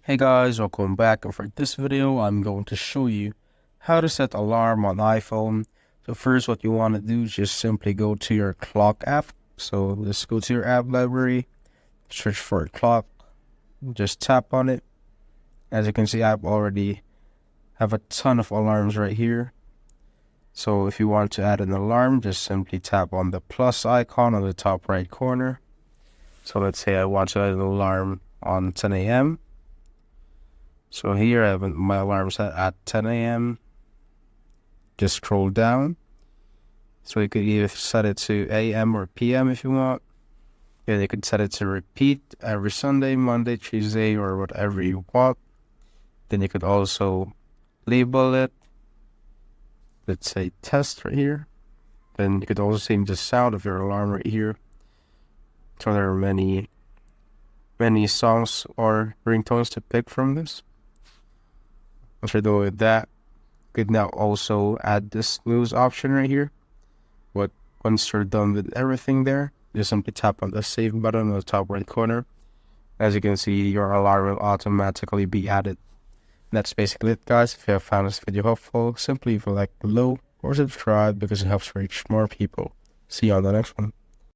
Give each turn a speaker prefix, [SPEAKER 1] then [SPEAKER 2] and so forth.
[SPEAKER 1] Hey guys, welcome back, and for this video I'm going to show you how to set alarm on iPhone. So first, what you want to do is just simply go to your clock app. So let's go to your app library, search for a clock, just tap on it. As you can see, I already have a ton of alarms right here. So if you want to add an alarm, just simply tap on the plus icon on the top right corner. So let's say I want to add an alarm on 10 a.m. So here I have my alarm set at 10 a.m. Just scroll down. So you could either set it to AM or PM if you want. Then you could set it to repeat every Sunday, Monday, Tuesday, or whatever you want. Then you could also label it. Let's say test right here. Then you could also change the sound of your alarm right here. So there are many songs or ringtones to pick from this. Once you're done with that, you could now also add this snooze option right here. But once you're done with everything there, just simply tap on the save button on the top right corner. As you can see, your alarm will automatically be added. And that's basically it, guys. If you have found this video helpful, simply leave a like below or subscribe because it helps reach more people. See you on the next one.